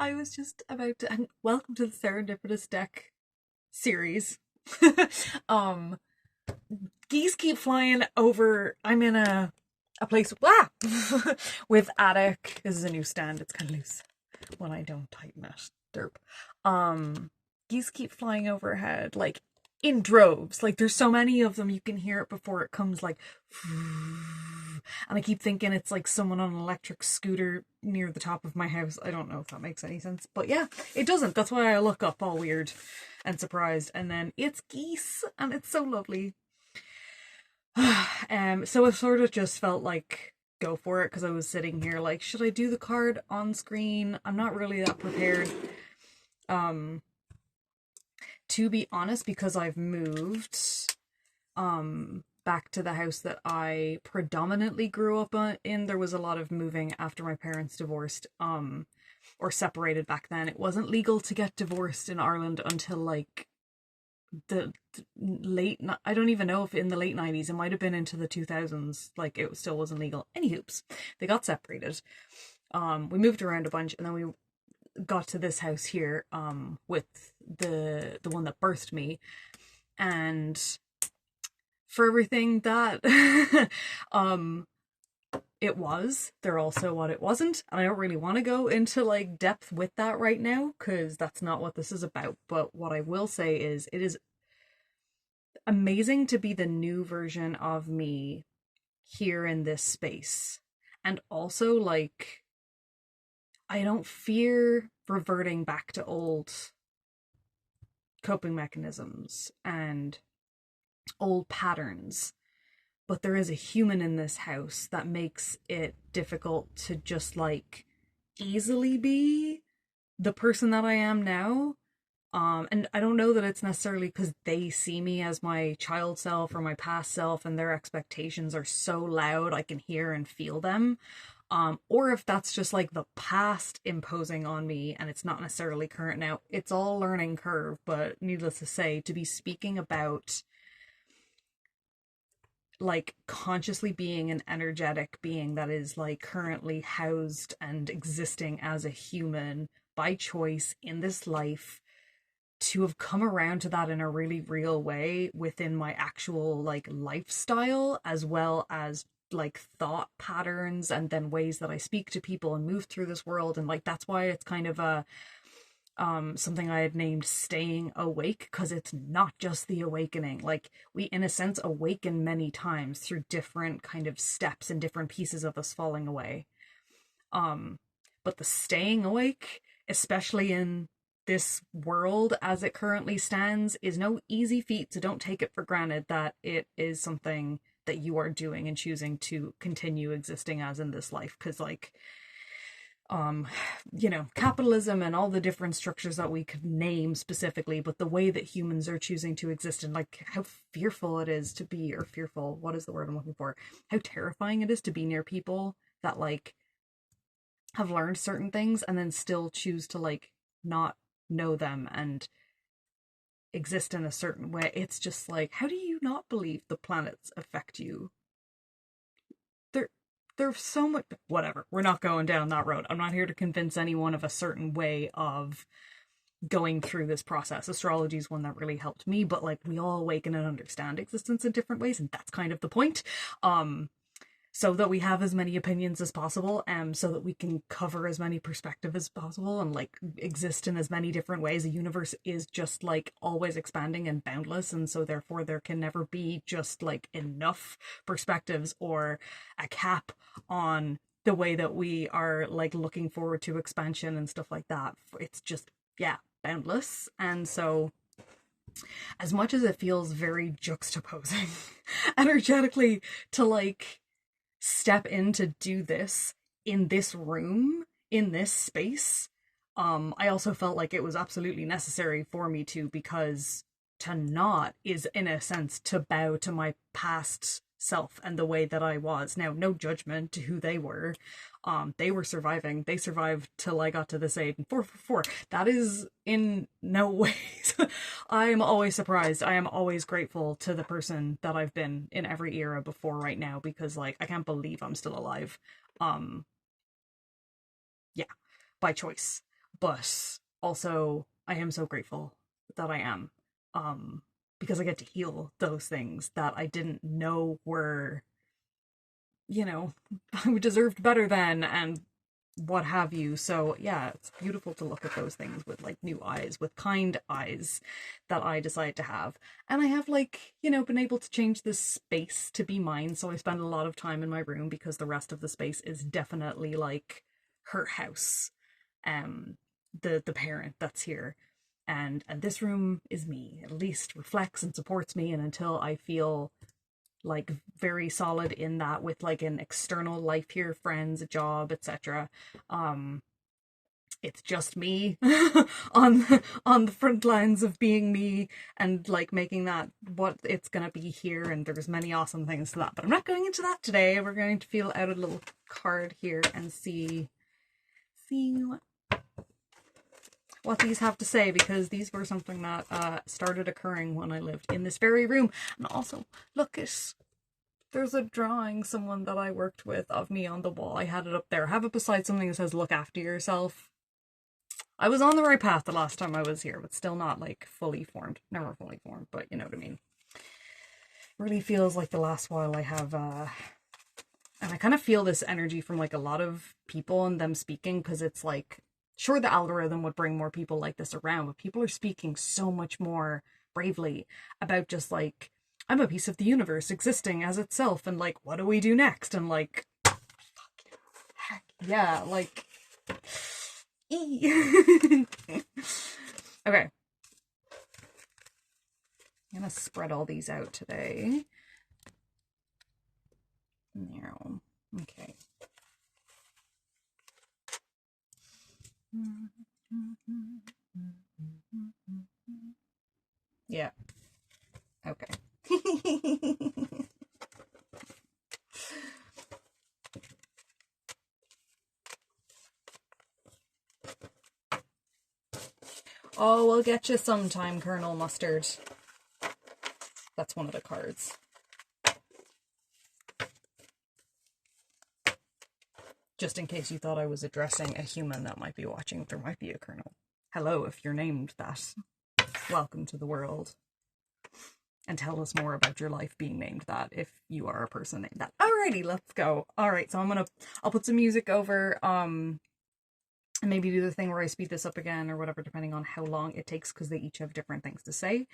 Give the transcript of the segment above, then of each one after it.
I was just about to, and welcome to the Serendipitous Deck Series. um, Geese keep flying over. I'm in a place with attic. This is a new stand. It's kind of loose when I don't tighten it. Derp. Um, Geese keep flying overhead, like in droves. Like there's so many of them, you can hear it before it comes. Like, and I keep thinking it's like someone on an electric scooter near the top of my house. I don't know if that makes any sense, but yeah, it doesn't. That's why I look up all weird and surprised, and then it's geese, and it's so lovely. So it sort of just felt like go for it because I was sitting here like, should I do the card on screen? I'm not really that prepared. To be honest, because I've moved back to the house that I predominantly grew up in, there was a lot of moving after my parents divorced or separated back then. It wasn't legal to get divorced in Ireland until like the late, I don't even know if in the late 90s, it might have been into the 2000s, like it still wasn't legal. Any hoops, they got separated. We moved around a bunch, and then we got to this house here with the one that birthed me, and for everything that it was, they're also what it wasn't, and I don't really want to go into like depth with that right now because that's not what this is about. But what I will say is it is amazing to be the new version of me here in this space, and also like I don't fear reverting back to old coping mechanisms and old patterns, but there is a human in this house that makes it difficult to just like easily be the person that I am now. And I don't know that it's necessarily because they see me as my child self or my past self and their expectations are so loud I can hear and feel them. Or if that's just like the past imposing on me and it's not necessarily current now. It's all learning curve, but needless to say, to be speaking about like consciously being an energetic being that is like currently housed and existing as a human by choice in this life, to have come around to that in a really real way within my actual like lifestyle, as well as like thought patterns and then ways that I speak to people and move through this world. And like that's why it's kind of a something I had named staying awake, because it's not just the awakening. Like we in a sense awaken many times through different kind of steps and different pieces of us falling away. But the staying awake, especially in this world as it currently stands, is no easy feat. So don't take it for granted that it is something that you are doing and choosing to continue existing as in this life. Because like capitalism and all the different structures that we could name specifically, but the way that humans are choosing to exist, and like how fearful it is to be, or fearful, what is the word I'm looking for, how terrifying it is to be near people that like have learned certain things and then still choose to like not know them and exist in a certain way. It's just like, how do you not believe the planets affect you? There's so much, whatever, we're not going down that road. I'm not here to convince anyone of a certain way of going through this process. Astrology is one that really helped me, but like we all awaken and understand existence in different ways, and that's kind of the point. So that we have as many opinions as possible, so that we can cover as many perspectives as possible and like exist in as many different ways. The universe is just like always expanding and boundless, and so therefore there can never be just like enough perspectives or a cap on the way that we are like looking forward to expansion and stuff like that. It's just, yeah, boundless. And so as much as it feels very juxtaposing energetically to like step in to do this in this room, in this space, I also felt like it was absolutely necessary for me to, because to not is in a sense to bow to my past self and the way that I was. Now, no judgment to who they were. They were surviving. They survived till I got to this age. And 444. That is in no ways. I am always surprised. I am always grateful to the person that I've been in every era before right now, because like I can't believe I'm still alive. Yeah, by choice. But also, I am so grateful that I am. Because I get to heal those things that I didn't know were, you know, I deserved better than, and what have you. So yeah, it's beautiful to look at those things with like new eyes, with kind eyes that I decide to have. And I have like, you know, been able to change this space to be mine. So I spend a lot of time in my room because the rest of the space is definitely like her house. The parent that's here. And this room is me. At least reflects and supports me, and until I feel like very solid in that with like an external life here, friends, a job, etc. It's just me on the front lines of being me and like making that what it's gonna be here, and there's many awesome things to that. But I'm not going into that today. We're going to feel out a little card here and see what these have to say, because these were something that started occurring when I lived in this very room. And also, look at, there's a drawing someone that I worked with of me on the wall. I had it up there. I have it beside something that says look after yourself. I was on the right path the last time I was here, but still not like fully formed. Never fully formed, but you know what I mean. Really feels like the last while I have and I kind of feel this energy from like a lot of people and them speaking, because it's like, sure, the algorithm would bring more people like this around, but people are speaking so much more bravely about just like, I'm a piece of the universe existing as itself, and like, what do we do next? And like, heck yeah, like, okay. I'm gonna spread all these out today. Now, okay. Yeah. Okay. Oh, we'll get you sometime, Colonel Mustard. That's one of the cards. Just in case you thought I was addressing a human that might be watching, there might be a Colonel. Hello, if you're named that. Welcome to the world. And tell us more about your life being named that, if you are a person named that. Alrighty, let's go. Alright, so I'll put some music over, and maybe do the thing where I speed this up again or whatever, depending on how long it takes, because they each have different things to say.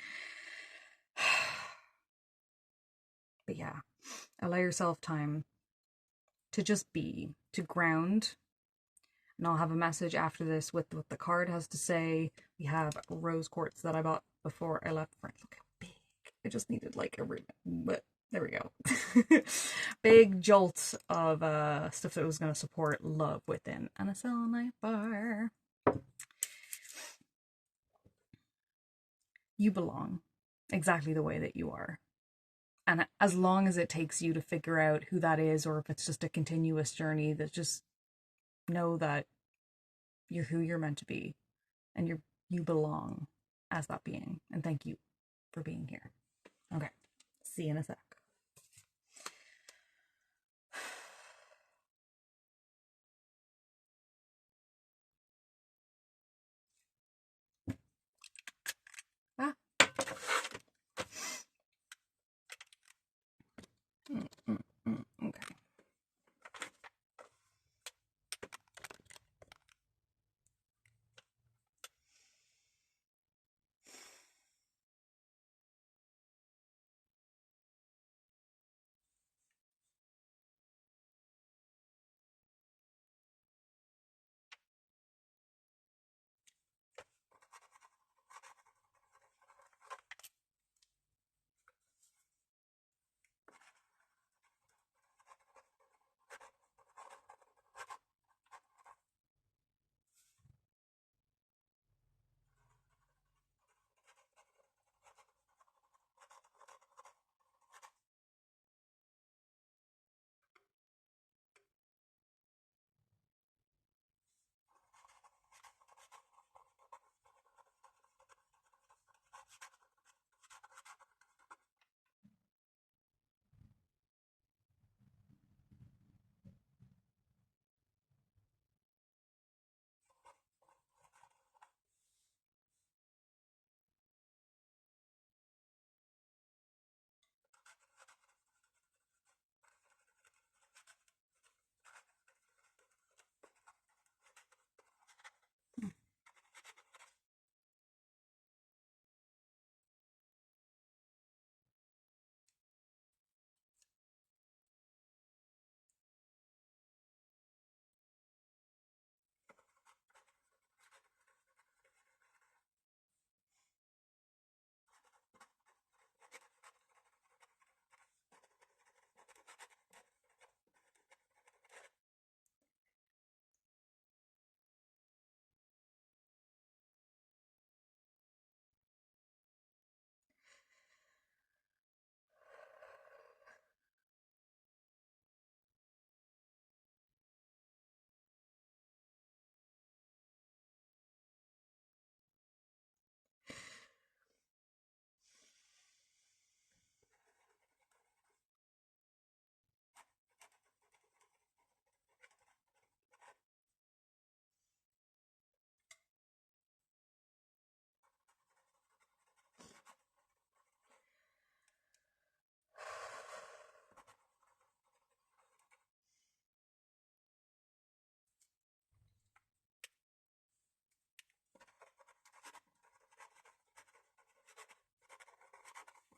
But yeah, allow yourself time to just be, to ground. And I'll have a message after this with what the card has to say. We have rose quartz that I bought before I left France. Look how big. I just needed like a ribbon, but there we go. Big jolt of stuff that was going to support love within. And a selenite bar. You belong exactly the way that you are. And as long as it takes you to figure out who that is, or if it's just a continuous journey, that just know that you're who you're meant to be, and you belong as that being. And thank you for being here. Okay, see you in a sec. Ah. Okay.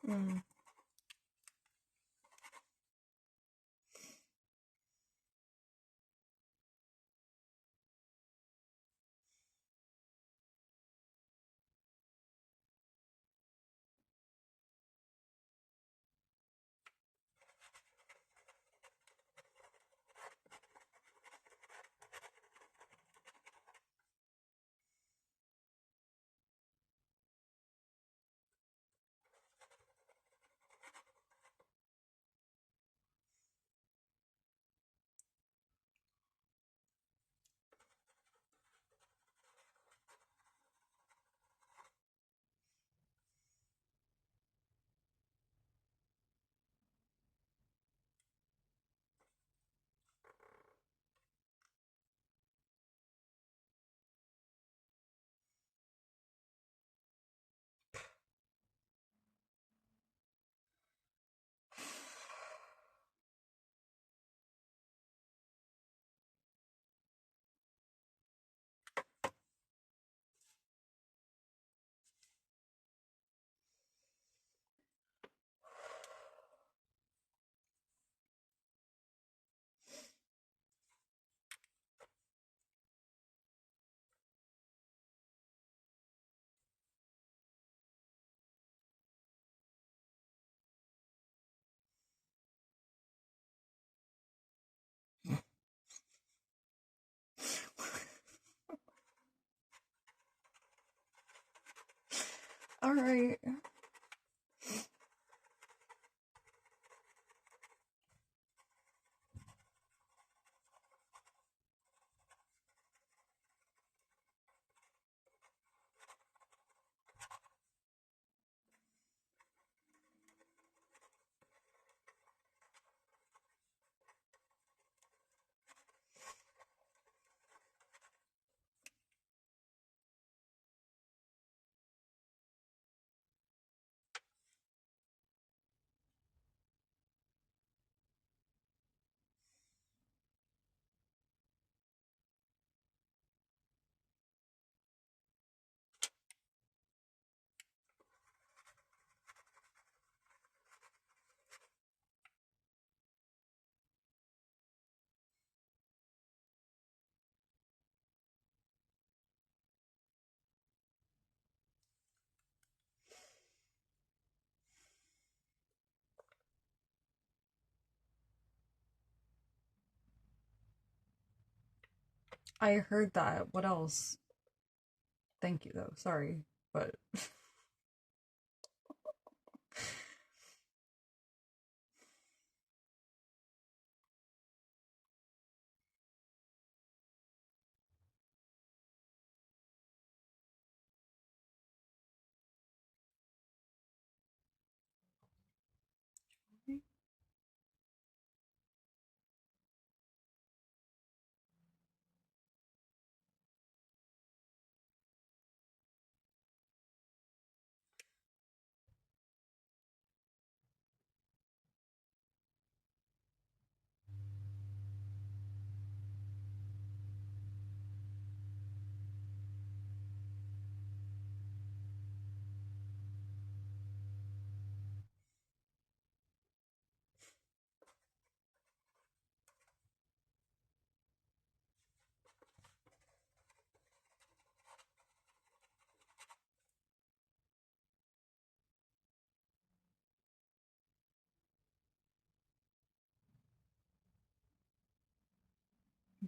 Mm. All right. I heard that. What else? Thank you, though. Sorry, but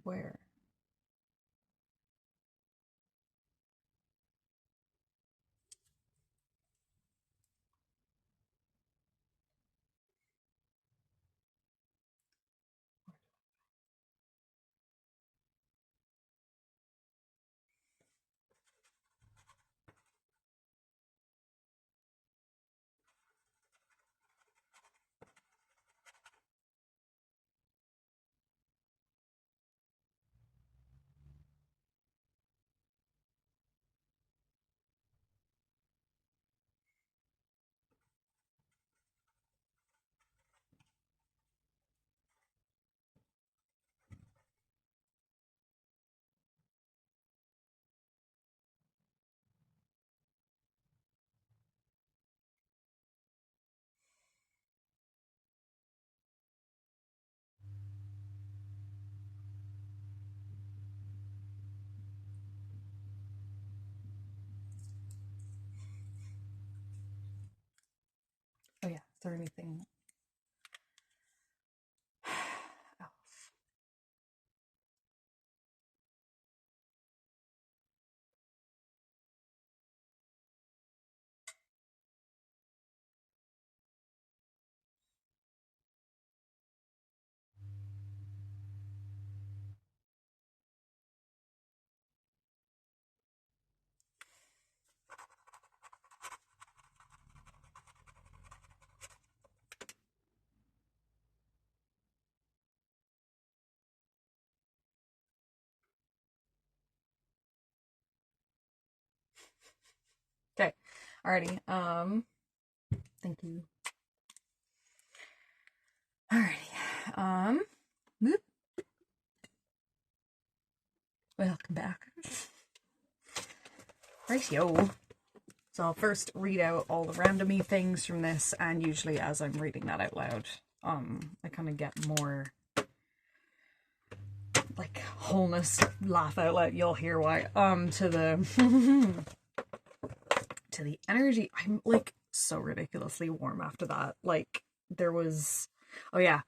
where? there anything else? Okay. Alrighty. Thank you. Alrighty. Whoop. Welcome back. Rightio. So I'll first read out all the randomy things from this, and usually as I'm reading that out loud, I kind of get more like wholeness, laugh out loud, you'll hear why. To the to the energy. I'm like so ridiculously warm after that. Like there was, oh yeah,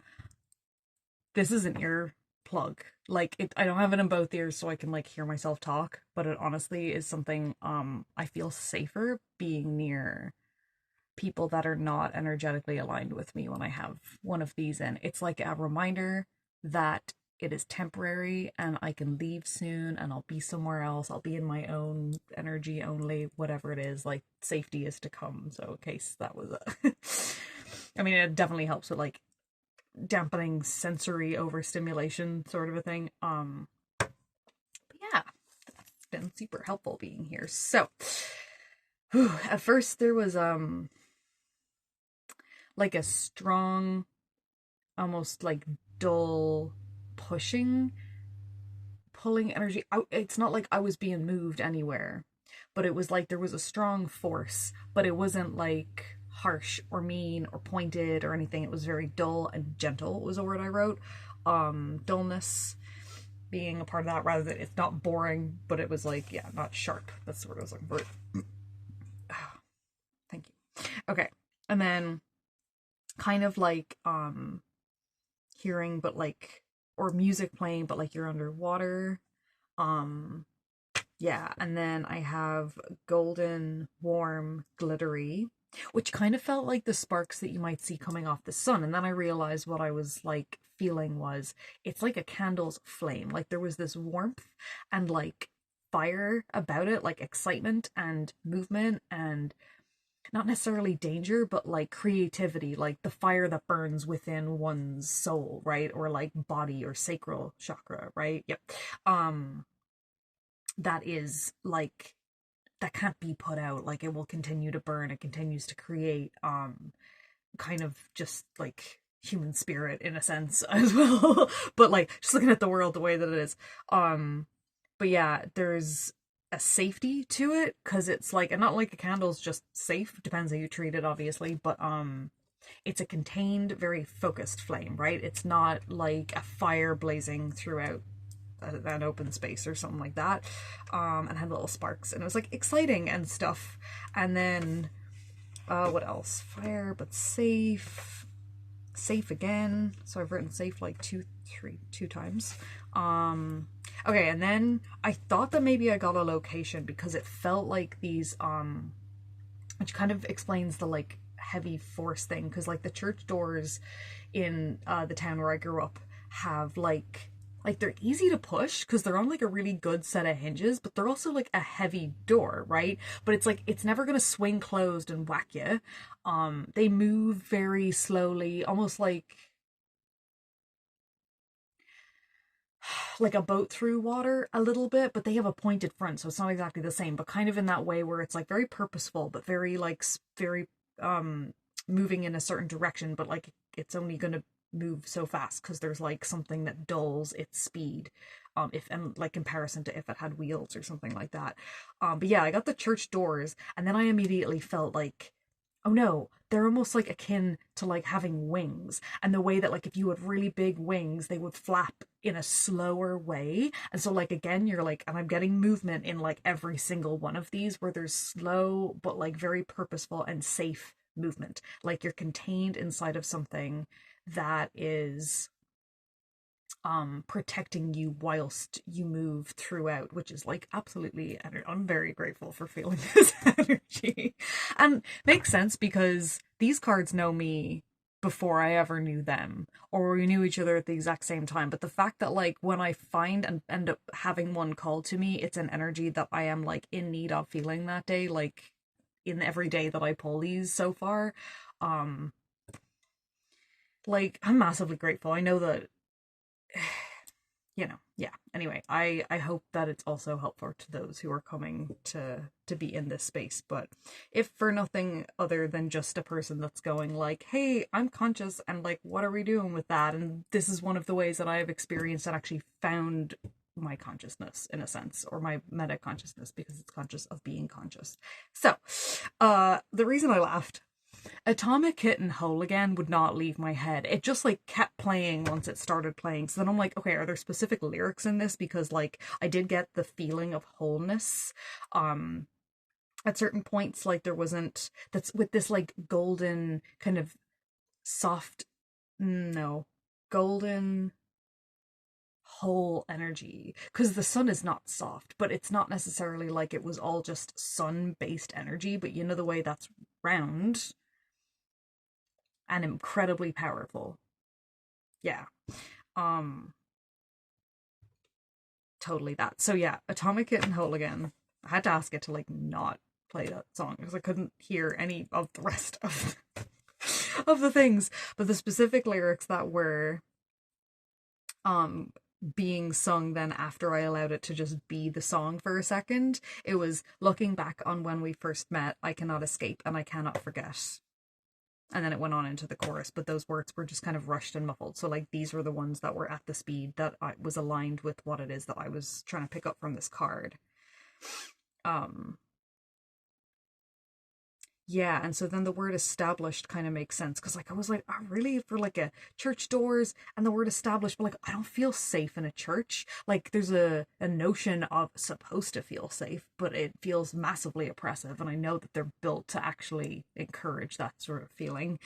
this is an ear plug. Like I don't have it in both ears so I can like hear myself talk, but it honestly is something I feel safer being near people that are not energetically aligned with me when I have one of these in. It's like a reminder that it is temporary and I can leave soon and I'll be somewhere else. I'll be in my own energy only, whatever it is. Like safety is to come. So in case that was I mean, it definitely helps with like dampening sensory overstimulation sort of a thing. But yeah, that's been super helpful being here. So at first there was like a strong, almost like dull pulling energy out. It's not like I was being moved anywhere, but it was like there was a strong force, but it wasn't like harsh or mean or pointed or anything. It was very dull and gentle was the word I wrote. Dullness being a part of that, rather than it's not boring, but it was like, yeah, not sharp. That's the word I was looking for. Thank you. Okay. And then kind of like hearing, but like, or music playing, but like you're underwater. Yeah, and then I have golden, warm, glittery, which kind of felt like the sparks that you might see coming off the sun. And then I realized what I was like feeling was it's like a candle's flame. Like there was this warmth and like fire about it, like excitement and movement and not necessarily danger, but like creativity, like the fire that burns within one's soul, right? Or like body or sacral chakra, right? Yep. That is like, that can't be put out. Like it will continue to burn. It continues to create, kind of just like human spirit in a sense as well. But like just looking at the world the way that it is. But yeah, there's a safety to it because it's like, and not like a candle's just safe, depends how you treat it obviously, but it's a contained, very focused flame, right? It's not like a fire blazing throughout an open space or something like that, and had little sparks, and it was like exciting and stuff. And then what else? Fire, but safe again. So I've written safe like two times. Okay, and then I thought that maybe I got a location because it felt like these which kind of explains the like heavy force thing, because like the church doors in the town where I grew up have like they're easy to push because they're on like a really good set of hinges, but they're also like a heavy door, right? But it's like it's never gonna swing closed and whack you. They move very slowly, almost like a boat through water a little bit, but they have a pointed front, so it's not exactly the same, but kind of in that way where it's like very purposeful, but very like very moving in a certain direction, but like it's only gonna move so fast because there's like something that dulls its speed, if, and like comparison to if it had wheels or something like that. But yeah, I got the church doors, and then I immediately felt like, oh no, they're almost like akin to like having wings, and the way that like if you had really big wings they would flap in a slower way. And so like again you're like, and I'm getting movement in like every single one of these where there's slow but like very purposeful and safe movement. Like you're contained inside of something that is protecting you whilst you move throughout, which is like absolutely, I'm very grateful for feeling this energy. And makes sense because these cards know me before I ever knew them, or we knew each other at the exact same time. But the fact that like when I find and end up having one called to me, it's an energy that I am like in need of feeling that day, like in every day that I pull these so far. Like I'm massively grateful. I know that yeah. Anyway, I hope that it's also helpful to those who are coming to be in this space. But if for nothing other than just a person that's going like, hey, I'm conscious and like, what are we doing with that? And this is one of the ways that I have experienced and actually found my consciousness in a sense, or my meta consciousness, because it's conscious of being conscious. So, the reason I laughed, Atomic Kitten Whole Again would not leave my head. It just like kept playing once it started playing. So then I'm like, okay, are there specific lyrics in this? Because like I did get the feeling of wholeness. At certain points, like there wasn't, that's with this like golden kind of soft, no, golden whole energy, because the sun is not soft, but it's not necessarily like it was all just sun based energy, but you know the way that's round and incredibly powerful. Yeah. Totally that. So yeah, Atomic Kitten Whole Again. I had to ask it to like not play that song because I couldn't hear any of the rest of of the things. But the specific lyrics that were being sung then after I allowed it to just be the song for a second, it was looking back on when we first met, I cannot escape and I cannot forget. And then it went on into the chorus, but those words were just kind of rushed and muffled. So like these were the ones that were at the speed that I was aligned with what it is that I was trying to pick up from this card. Yeah, and so then the word established kind of makes sense because like I was like, oh, really, for like a church doors and the word established, but like I don't feel safe in a church. Like there's a notion of supposed to feel safe, but it feels massively oppressive, and I know that they're built to actually encourage that sort of feeling.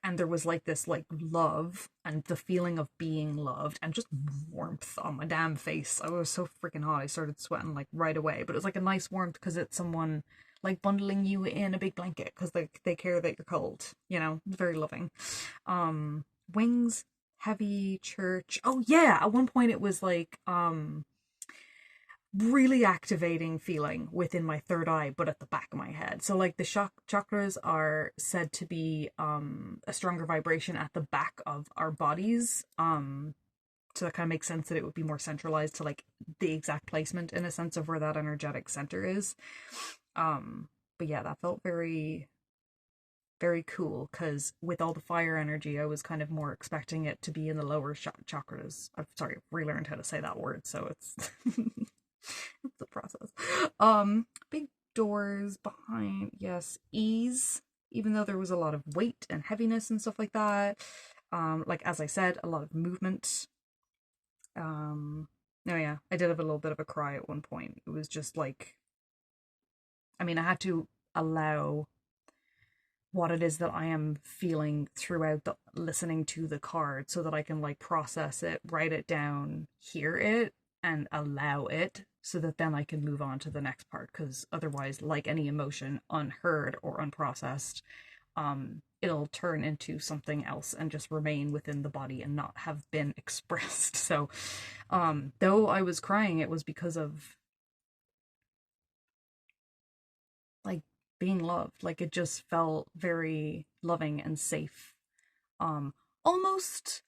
And there was like this like love and the feeling of being loved and just warmth on my damn face. I was so freaking hot, I started sweating like right away, but it was like a nice warmth because it's someone like bundling you in a big blanket because they care that you're cold, you know. It's very loving. Wings, heavy, church. Oh yeah, at one point it was like really activating feeling within my third eye, but at the back of my head. So like the chakras are said to be a stronger vibration at the back of our bodies. So that kind of makes sense that it would be more centralized to like the exact placement in a sense of where that energetic center is. But yeah, that felt very, very cool because with all the fire energy, I was kind of more expecting it to be in the lower chakras. I'm sorry, I've relearned how to say that word, so it's it's a process. Big doors behind, yes, ease, even though there was a lot of weight and heaviness and stuff like that. Like as I said, a lot of movement. Oh yeah, I did have a little bit of a cry at one point. It was just like, I mean, I had to allow what it is that I am feeling throughout the listening to the card so that I can like process it, write it down, hear it, and allow it so that then I can move on to the next part, because otherwise, like any emotion, unheard or unprocessed, it'll turn into something else and just remain within the body and not have been expressed. So though I was crying, it was because of like being loved. Like it just felt very loving and safe. Almost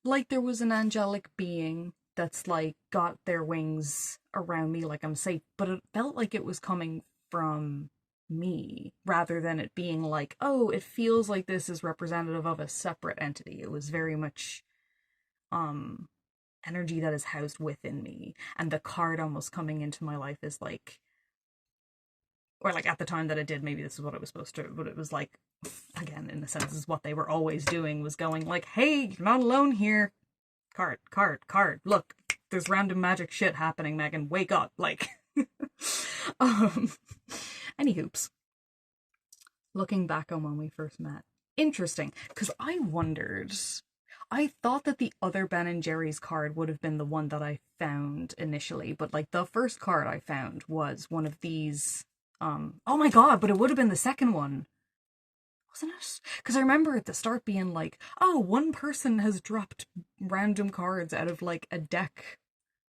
like there was an angelic being that's like got their wings around me like I'm safe, but it felt like it was coming from me rather than it being like, oh, it feels like this is representative of a separate entity. It was very much energy that is housed within me, and the card almost coming into my life is like, or like at the time that it did, maybe this is what it was supposed to, but it was like, again, in the sense, is what they were always doing, was going like, hey, you're not alone here. Card. Look, there's random magic shit happening, Megan. Wake up. Like, any hoops. Looking back on when we first met. Interesting, because I thought that the other Ben and Jerry's card would have been the one that I found initially, but like the first card I found was one of these. Oh my god, but it would have been the second one, wasn't it? Because I remember at the start being like, oh, one person has dropped random cards out of like a deck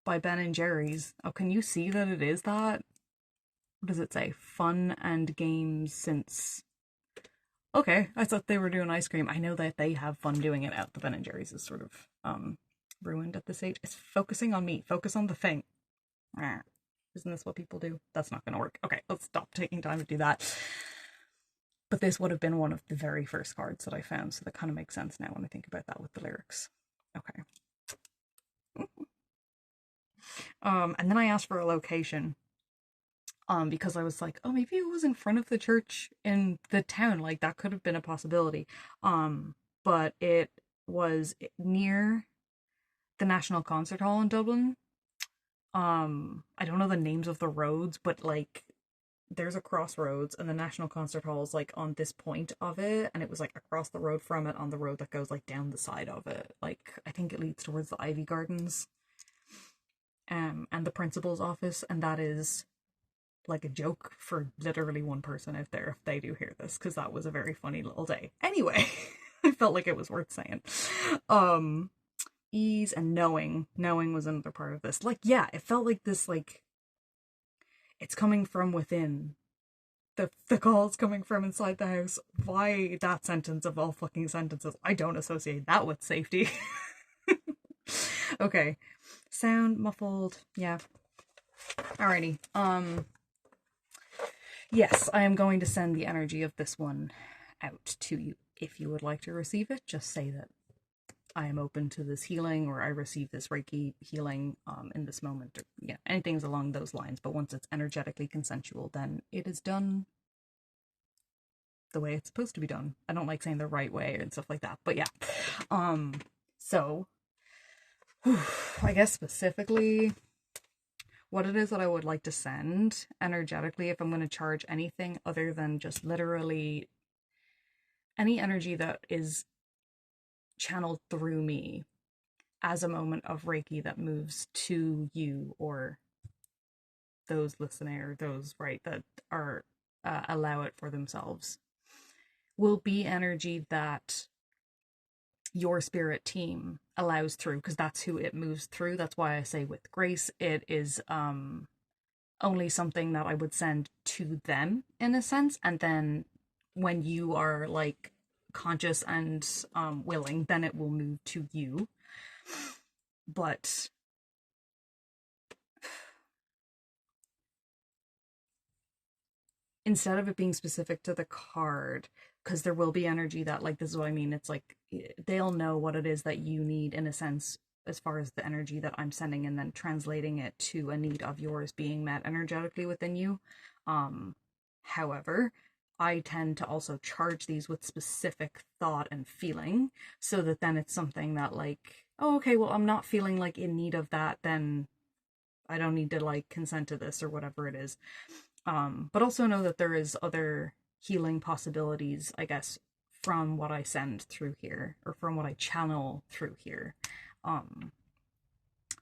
by Ben and Jerry's. Oh, can you see that it is that? What does it say? Fun and games since. Okay, I thought they were doing ice cream. I know that they have fun doing it out. The Ben and Jerry's is sort of ruined at this age. It's focusing on me. Focus on the thing. Isn't this what people do? That's not going to work. Okay, let's stop taking time to do that. But this would have been one of the very first cards that I found, so that kind of makes sense now when I think about that with the lyrics. Okay. And then I asked for a location. Because I was like, oh, maybe it was in front of the church in the town. Like, that could have been a possibility. But it was near the National Concert Hall in Dublin. I don't know the names of the roads, but like, there's a crossroads, and the National Concert Hall is like on this point of it, and it was like across the road from it on the road that goes like down the side of it. Like, I think it leads towards the Ivy Gardens. And the principal's office, and that is like a joke for literally one person out there if they do hear this, because that was a very funny little day. Anyway, I felt like it was worth saying. Ease and knowing was another part of this. Like, yeah, it felt like this, like, it's coming from within. The call's coming from inside the house. Why that sentence of all fucking sentences? I don't associate that with safety. Okay. Sound muffled. Yeah. Alrighty. Yes, I am going to send the energy of this one out to you. If you would like to receive it, just say that I am open to this healing, or I receive this Reiki healing in this moment, or yeah, anything's along those lines. But once it's energetically consensual, then it is done the way it's supposed to be done. I don't like saying the right way and stuff like that, but yeah. So I guess specifically what it is that I would like to send energetically, if I'm going to charge anything other than just literally any energy that is channeled through me as a moment of Reiki that moves to you or those listening, or those, right, that are allow it for themselves, will be energy that your spirit team allows through, because that's who it moves through. That's why I say with grace, it is only something that I would send to them in a sense, and then when you are like conscious and willing, then it will move to you. But instead of it being specific to the card, because there will be energy that, like, this is what I mean, it's like they'll know what it is that you need in a sense, as far as the energy that I'm sending, and then translating it to a need of yours being met energetically within you. However, I tend to also charge these with specific thought and feeling, so that then it's something that, like, oh, okay, well, I'm not feeling like in need of that, then I don't need to like consent to this or whatever it is. But also know that there is other healing possibilities, I guess, from what I send through here, or from what I channel through here,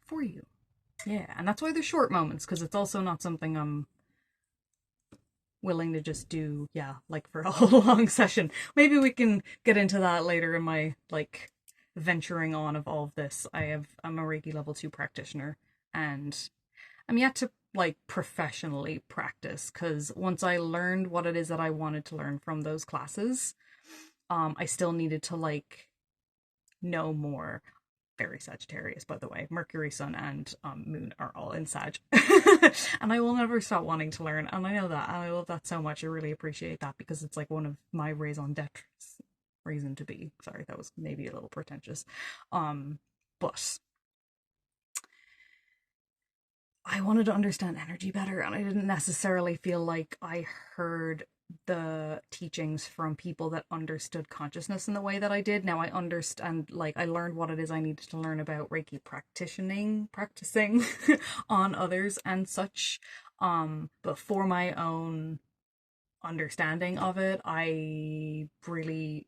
for you. Yeah, and that's why they're short moments, because it's also not something I'm willing to just do, yeah, like for a whole long session. Maybe we can get into that later in my, like, venturing on of all of this. I'm a Reiki level 2 practitioner, and I'm yet to like professionally practice, because once I learned what it is that I wanted to learn from those classes, I still needed to like know more. Very Sagittarius, by the way. Mercury, Sun, and Moon are all in Sag. And I will never stop wanting to learn, and I know that, and I love that so much. I really appreciate that, because it's like one of my raison d'etre, reason to be. Sorry, that was maybe a little pretentious. But I wanted to understand energy better, and I didn't necessarily feel like I heard the teachings from people that understood consciousness in the way that I did. Now I understand, like, I learned what it is I needed to learn about Reiki practicing on others and such. But for my own understanding of it. I really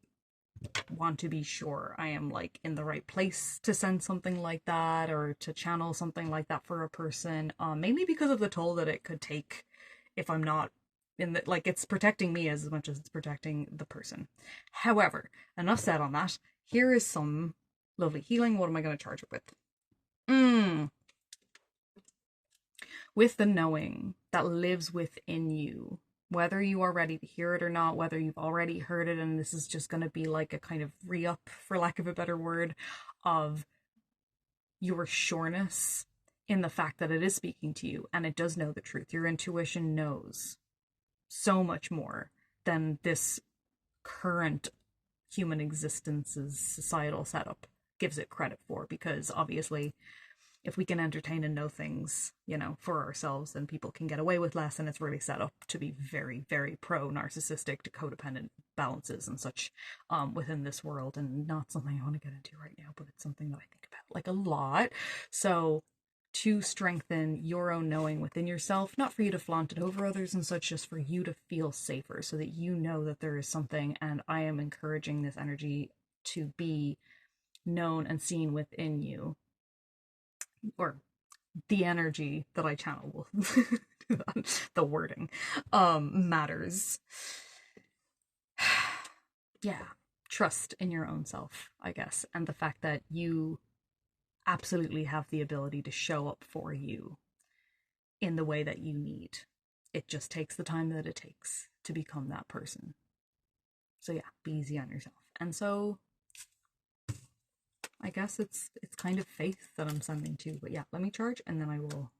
want to be sure I am like in the right place to send something like that or to channel something like that for a person. Mainly because of the toll that it could take if I'm not in the, like, it's protecting me as much as it's protecting the person. However, enough said on that. Here is some lovely healing. What am I going to charge it with? With the knowing that lives within you, whether you are ready to hear it or not, whether you've already heard it and this is just going to be like a kind of re-up, for lack of a better word, of your sureness in the fact that it is speaking to you and it does know the truth. Your intuition knows so much more than this current human existence's societal setup gives it credit for, because obviously if we can entertain and know things, you know, for ourselves, then people can get away with less, and it's really set up to be very, very pro-narcissistic to codependent balances and such within this world, and not something I want to get into right now, but it's something that I think about like a lot. So to strengthen your own knowing within yourself, not for you to flaunt it over others and such, just for you to feel safer so that you know that there is something, and I am encouraging this energy to be known and seen within you, or the energy that I channel will the wording matters. Yeah, trust in your own self, I guess, and the fact that you absolutely have the ability to show up for you in the way that you need. It just takes the time that it takes to become that person. So yeah, be easy on yourself. And so I guess it's kind of faith that I'm sending to, but yeah, let me charge and then I will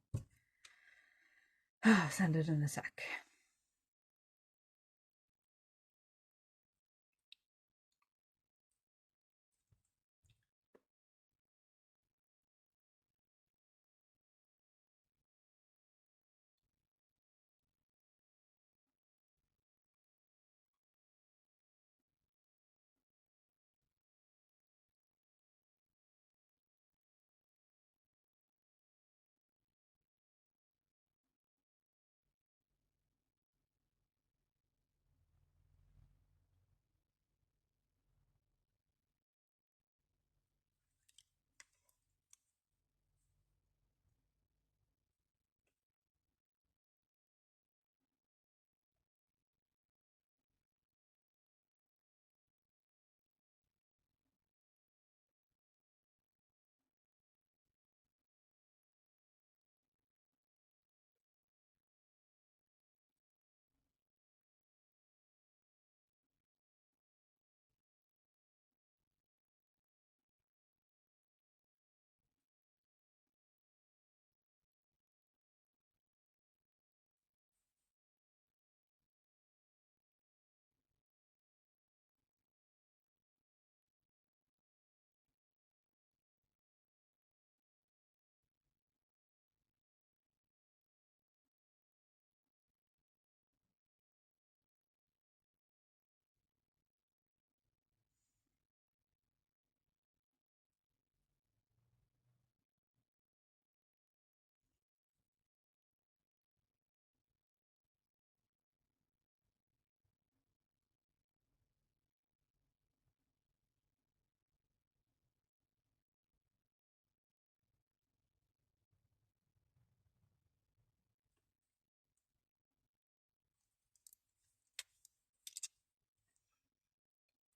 send it in a sec.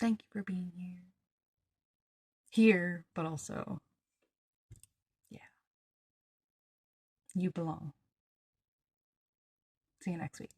Thank you for being here. Here, but also, yeah, you belong. See you next week.